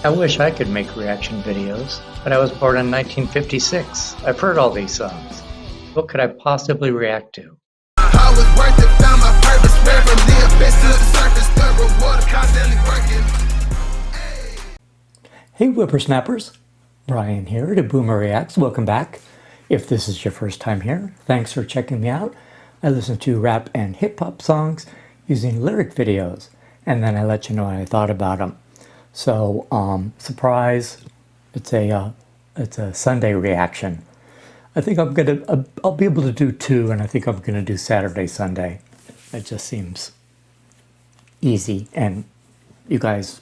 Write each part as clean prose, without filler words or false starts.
I wish I could make reaction videos, but I was born in 1956. I've heard all these songs. What could I possibly react to? I was worth it, found my purpose, rarely abyss to the surface, the reward of constantly working. Hey whippersnappers, Brian here to Boomer Reacts. Welcome back. If this is your first time here, thanks for checking me out. I listen to rap and hip-hop songs using lyric videos, and then I let you know what I thought about them. So, surprise, it's a Sunday reaction. I think I'll be able to do two, and I think I'm gonna do Saturday, Sunday. It just seems easy, and you guys,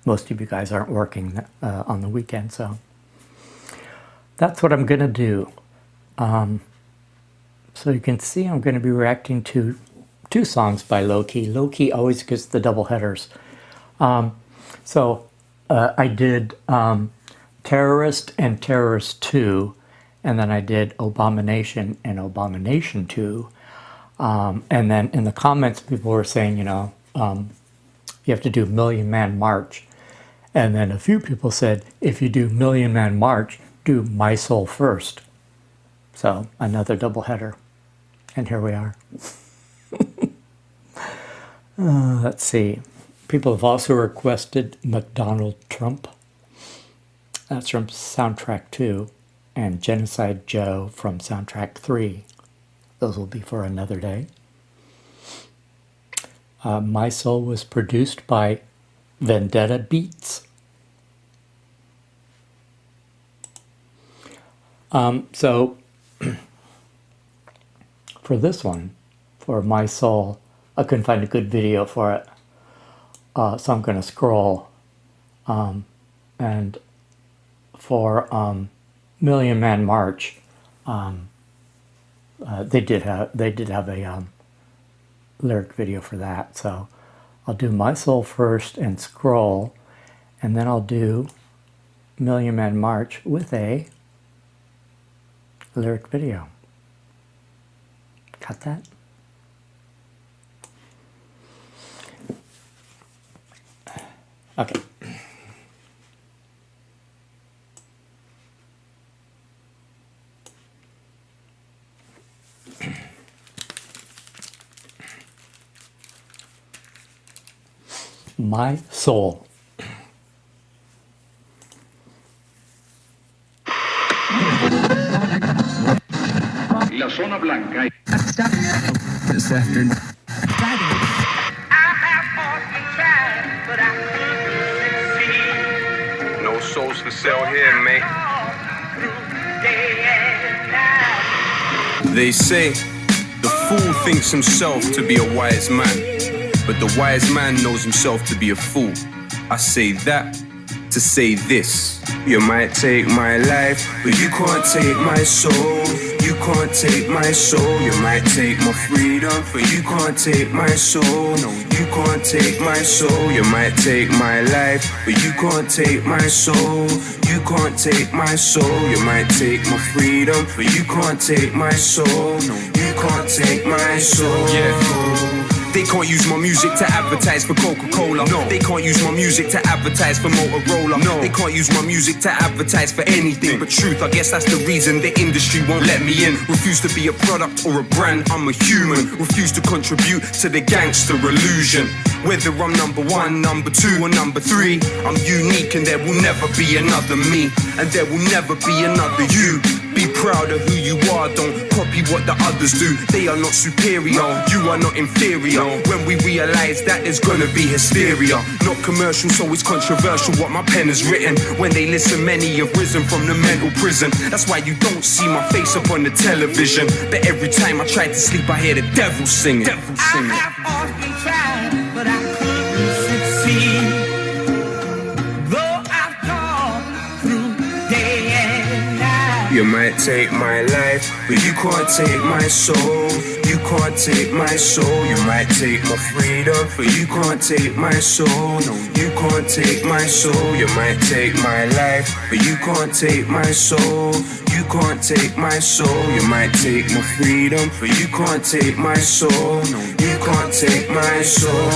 most of you guys aren't working on the weekend, so that's what I'm gonna do. So you can see I'm gonna be reacting to two songs by Lowkey. Lowkey always gets the double headers. I did Terrorist and Terrorist 2, and then I did Abomination and Abomination 2. And then in the comments, people were saying, you have to do Million Man March. And then a few people said, if you do Million Man March, do My Soul first. So another double header. And here we are. Let's see. People have also requested McDonald Trump. That's from Soundtrack 2. And Genocide Joe from Soundtrack 3. Those will be for another day. My Soul was produced by Vendetta Beats. So for this one, for My Soul, I couldn't find a good video for it. So I'm going to scroll. And for Million Man March, they did have a lyric video for that. So I'll do My Soul first and scroll, and then I'll do Million Man March with a lyric video. Got that? Okay. My Soul. La zona blanca. This afternoon. No souls for sale here, mate. They say the fool thinks himself to be a wise man, but the wise man knows himself to be a fool. I say that to say this. You might take my life, but you can't take my soul. You can't take my soul. You might take my freedom, but you can't take my soul. No, you can't take my soul. You might take my life, but you can't take my soul. You can't take my soul. You might take my freedom, but you can't take my soul. No, you can't take my soul. Yeah. They can't use my music to advertise for Coca-Cola. No. They can't use my music to advertise for Motorola. No. They can't use my music to advertise for anything but truth. I guess that's the reason the industry won't let me in. Refuse to be a product or a brand, I'm a human. Refuse to contribute to the gangster illusion. Whether I'm number one, number two, or number three, I'm unique and there will never be another me. And there will never be another you. Be proud of who you are, don't copy what the others do. They are not superior, you are not inferior. When we realize that there's gonna be hysteria. Not commercial, so it's controversial what my pen has written. When they listen, many have risen from the mental prison. That's why you don't see my face up on the television. But every time I try to sleep, I hear the devil singing. Devil singing. I have often tried, but I couldn't succeed. Though I've gone through day and night. You might take my life, but you can't take my soul. You can't take my soul. You might take my freedom, but you can't take my soul. No, you can't take my soul. You might take my life, but you can't take my soul. You can't take my soul. You might take my freedom, but you can't take my soul. No, you can't take my soul.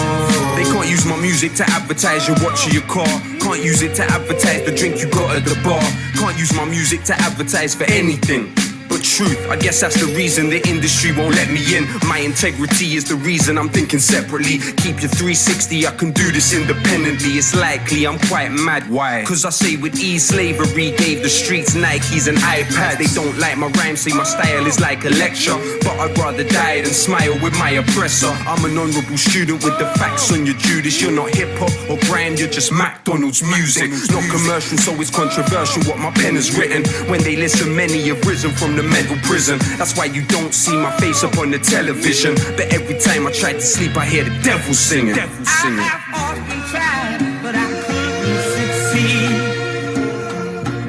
They can't use my music to advertise your watch or your car. Can't use it to advertise the drink you got at the bar. Can't use my music to advertise for anything but truth. I guess that's the reason the industry won't let me in. My integrity is the reason I'm thinking separately. Keep your 360, I can do this independently. It's likely I'm quite mad. Why? Cause I say with ease, slavery gave the streets Nikes and iPads. They don't like my rhymes, say my style is like a lecture, but I'd rather die than smile with my oppressor. I'm an honourable student with the facts on your Judas. You're not hip-hop or grime, you're just McDonald's music. Not commercial, so it's controversial what my pen has written. When they listen, many have risen from the mental prison. That's why you don't see my face up on the television. But every time I try to sleep, I hear the devil singing. Devil singing. I have often tried, but I couldn't succeed.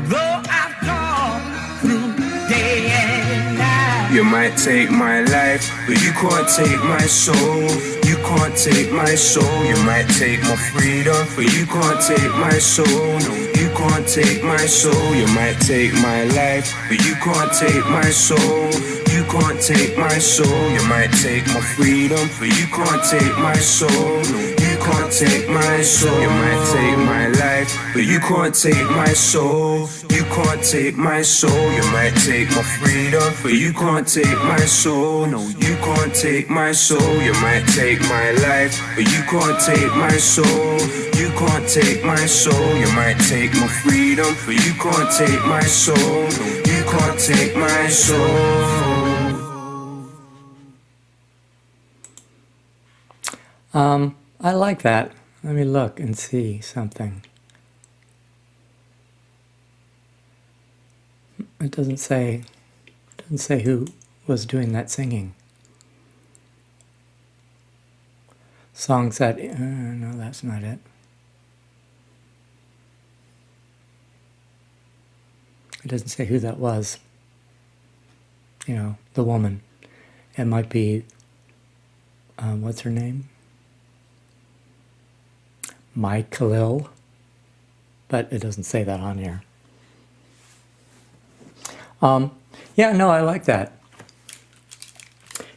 Though I've gone through day and night. You might take my life, but you can't take my soul. You can't take my soul. You might take my freedom, but you can't take my soul. No, you can't take my soul. You might take my life, but you can't take my soul. You can't take my soul. You might take my freedom, but you can't take my soul. No, you can't take my soul. You might take my life, but you can't take my soul. You can't take my soul. You might take my freedom, but you can't take my soul. No, you can't take my soul. You might take my life, but you can't take my soul. You can't take my soul. You might take my freedom, but you can't take my soul. No, you can't take my soul. I like that. Let me look and see something. It doesn't say who was doing that singing. Songs that, no, that's not it. It doesn't say who that was. You know, the woman. It might be, what's her name? My Khalil, but it doesn't say that on here. Yeah, no, I like that.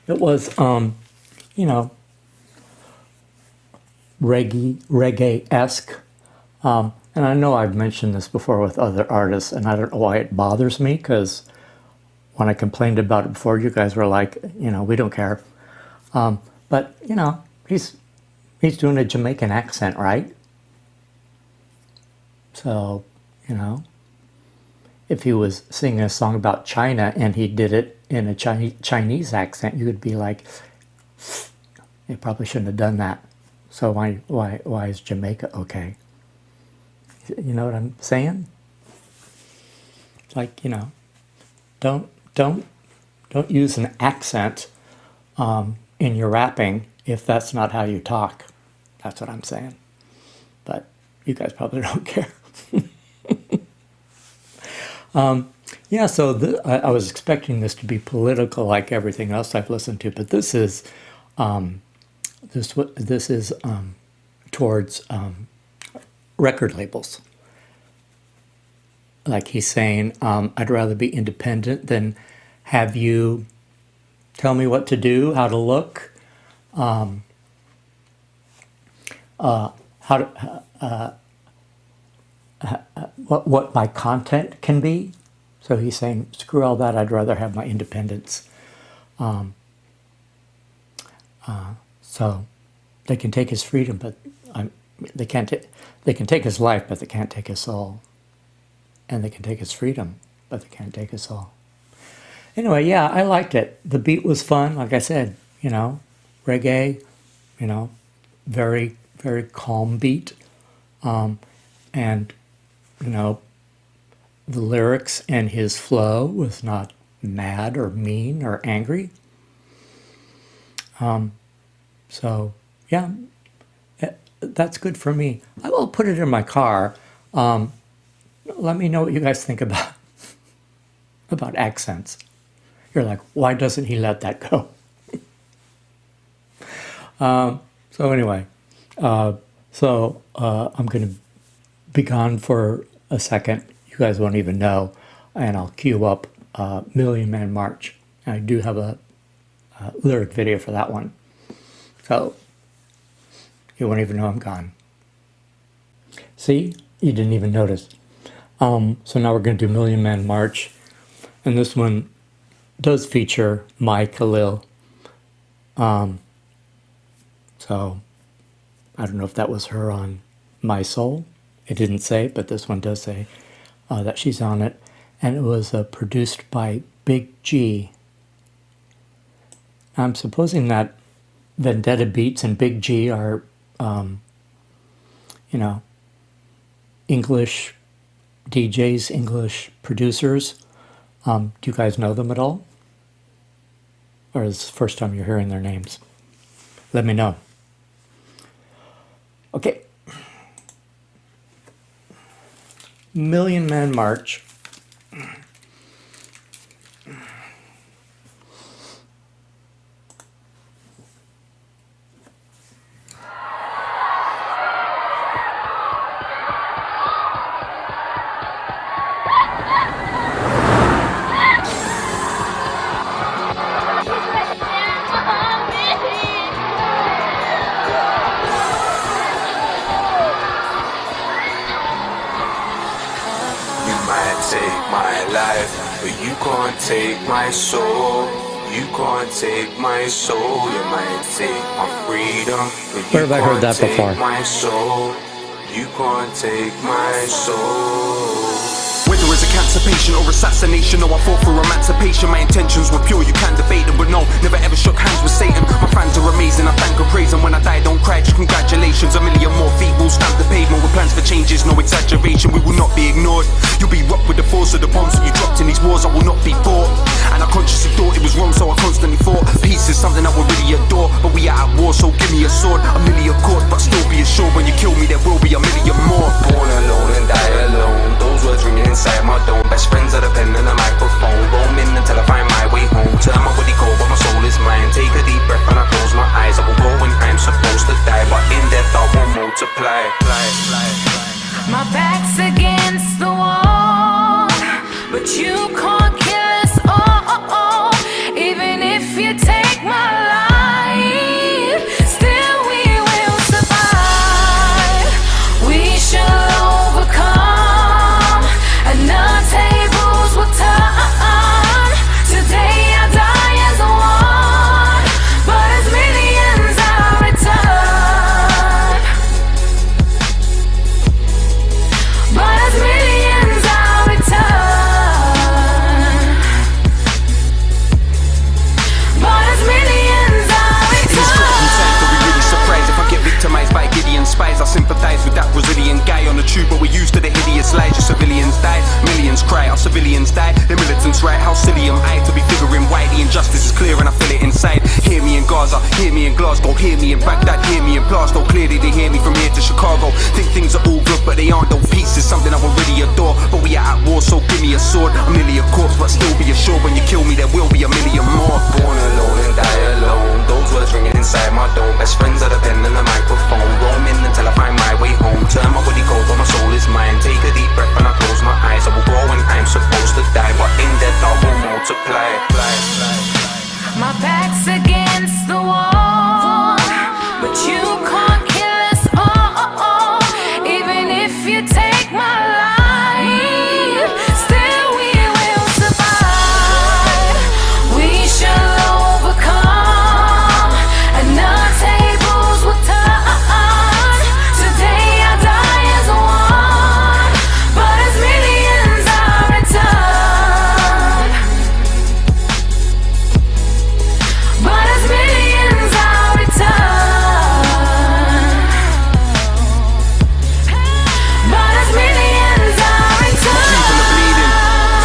It was, you know, reggae-esque. And I know I've mentioned this before with other artists, and I don't know why it bothers me, because when I complained about it before, you guys were like, you know, we don't care. But, you know, he's doing a Jamaican accent, right? So, you know, if he was singing a song about China and he did it in a Chinese accent, you would be like, he probably shouldn't have done that. So why is Jamaica okay? You know what I'm saying? Like, you know, don't use an accent in your rapping if that's not how you talk. That's what I'm saying. But you guys probably don't care. Yeah, so I was expecting this to be political like everything else I've listened to, but this is towards record labels. Like he's saying, I'd rather be independent than have you tell me what to do, how to look, what my content can be. So he's saying, screw all that, I'd rather have my independence. So they can take his freedom, but they can take his life, but they can't take his soul. And they can take his freedom, but they can't take his soul. Anyway, yeah, I liked it. The beat was fun, like I said, you know, reggae, you know, very, very calm beat. And, you know, the lyrics and his flow was not mad or mean or angry. So, yeah, that's good for me. I will put it in my car. Let me know what you guys think about accents. You're like, why doesn't he let that go? So anyway, I'm going to be gone for a second. You guys won't even know, and I'll cue up Million Man March. I do have a lyric video for that one, so you won't even know I'm gone. See, you didn't even notice. So now we're going to do Million Man March, and this one does feature my Khalil. So I don't know if that was her on My Soul. It didn't say, but this one does say that she's on it. And it was produced by Big G. I'm supposing that Vendetta Beats and Big G are, English DJs, English producers. Do you guys know them at all? Or is this the first time you're hearing their names? Let me know. Okay. Million Man March. Take my life, but you can't take my soul. You can't take my soul. You might take my freedom, but you Where have I heard can't that take before? my soul. You can't take my soul. Whether it's a cancer patient or assassination, no, I fought for emancipation. My intentions were pure, you can't debate them, but no, never ever shook hands with Satan. My fans are amazing, I thank and praise them. When I die, don't cry, just congratulations. A million more feet will stamp the pavement with plans for changes, no exaggeration. We will not be ignored. You'll be rocked with the force of the bombs that you dropped in these wars. I will not be fought, and I consciously thought it was wrong, so I constantly fought. Peace is something I will really adore, but we are at war, so give me a sword. A million of course, but still be assured when you kill me, there will be a million more. Born alone and die alone, those words ringing inside my dome. Best friends are the pen and the microphone. Roaming until I find my way home. Turn my body cold, but my soul is mine. Take a deep breath and I close my eyes. I will go when I'm supposed to die, but in death I won't multiply. My back's against the wall, but you can't kill us all. Even if you take my life, still we will survive. We shall overcome, and the tables will turn. Today I die as one, but as millions I return. But as millions I return. But as millions I In this critical times, I'll be really surprised if I get victimized by Gideon spies. I sympathize with that Brazilian guy on the tube, but we're used to the hideous lies. Your civilians die, millions cry. Our civilians die, the militants right. How silly am I to be figuring why the injustice is clear and I feel it inside. Hear me in Gaza, hear me in Glasgow, hear me in Baghdad, hear me in Plasto. Clearly they hear me from here to Chicago. Think things are all good, but they aren't. Though peace is something I will really adore, but we are at war, so give me a sword. A million corpse, but still be assured when you kill me, there will be a million more. Born alone and die alone, those words ringing inside my dome. Best friends are the pen and the microphone. Roaming until I find my way home. Turn my body cold, but my soul is mine. Take a deep breath and I close my eyes. I will grow when I'm supposed to die, but in death I will multiply. My back's against the wall, but you can't kill us all. Even if you take my life, still we will survive. We shall overcome, and the tables will turn. Today I die as one, but as millions I return. But as millions I return. But as millions I People are bleeding,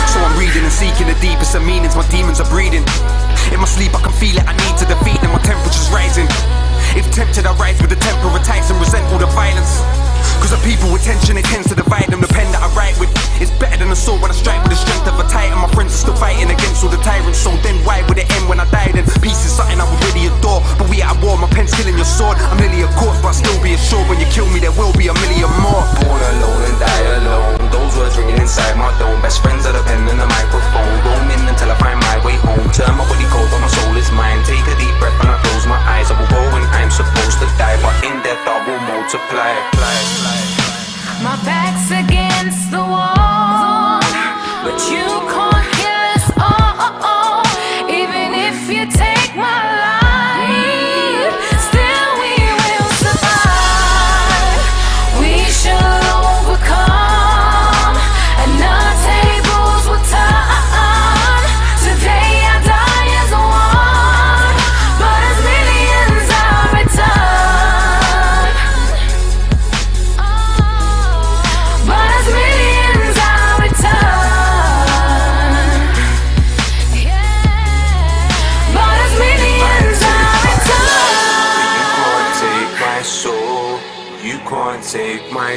so I'm reading and seeking the deepest of meanings. My demons are breeding. In my sleep I can feel it, I need to defeat them. My temperature's rising. If tempted I rise with the temper of Tyson, resent all the violence. Cause the people with tension, it tends to divide them. The pen that I write with is better than a sword when I strike with the strength of a titan. My friends are still fighting against all the tyrants, so then why would it end when I die then? Peace is something I would really adore, but we at war, my pen's killing your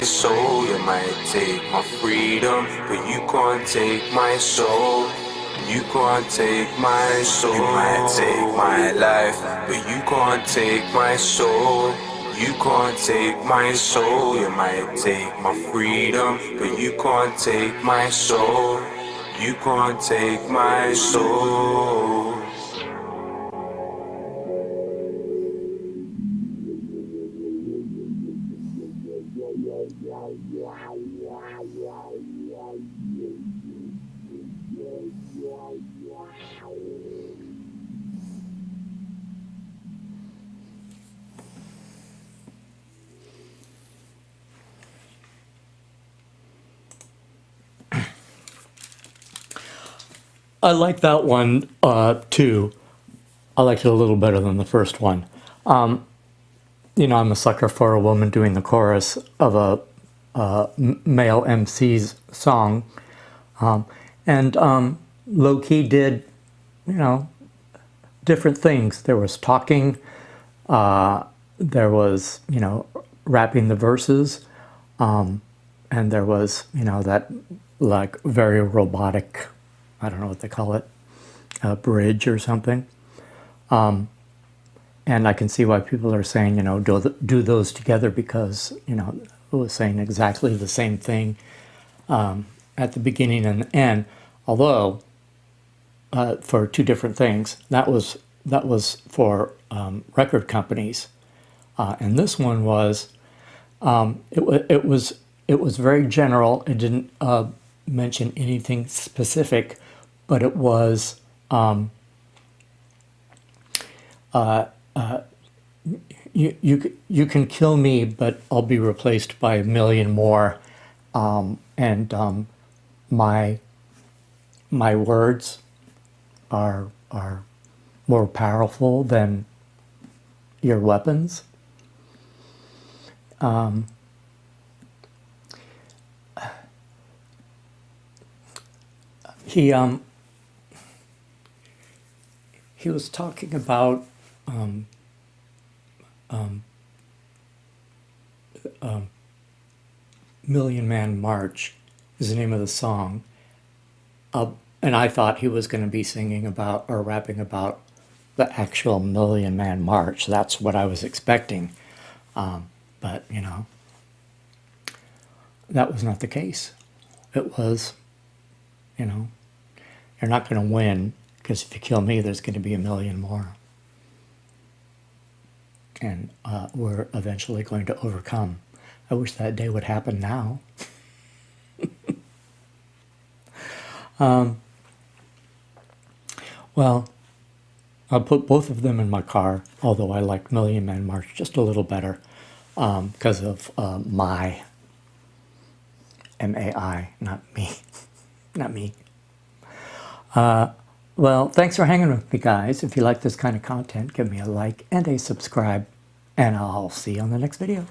my soul. You might take my freedom, but you can't take my soul. You can't take my soul. You might take my life, but you can't take my soul. You can't take my soul. You might take my freedom, but you can't take my soul. You can't take my soul. I like that one too. I liked it a little better than the first one. You know, I'm a sucker for a woman doing the chorus of a male MC's song. And Lowkey did, you know, different things. There was talking, there was, you know, rapping the verses, and there was, you know, that like very robotic, I don't know what they call it, bridge or something. And I can see why people are saying, you know, do those together, because, you know, it was saying exactly the same thing at the beginning and the end. Although, for two different things, that was for record companies, and this one was it was very general. It didn't mention anything specific, but it was. You can kill me, but I'll be replaced by a million more, and my words are more powerful than your weapons. He was talking about Million Man March is the name of the song. And I thought he was going to be singing about or rapping about the actual Million Man March. That's what I was expecting. But, you know, that was not the case. It was, you know, you're not going to win, because if you kill me, there's going to be a million more. And we're eventually going to overcome. I wish that day would happen now. Well, I'll put both of them in my car, although I like Million Man March just a little better because of my, M-A-I, not me, not me. Well, thanks for hanging with me, guys. If you like this kind of content, give me a like and a subscribe, and I'll see you on the next video.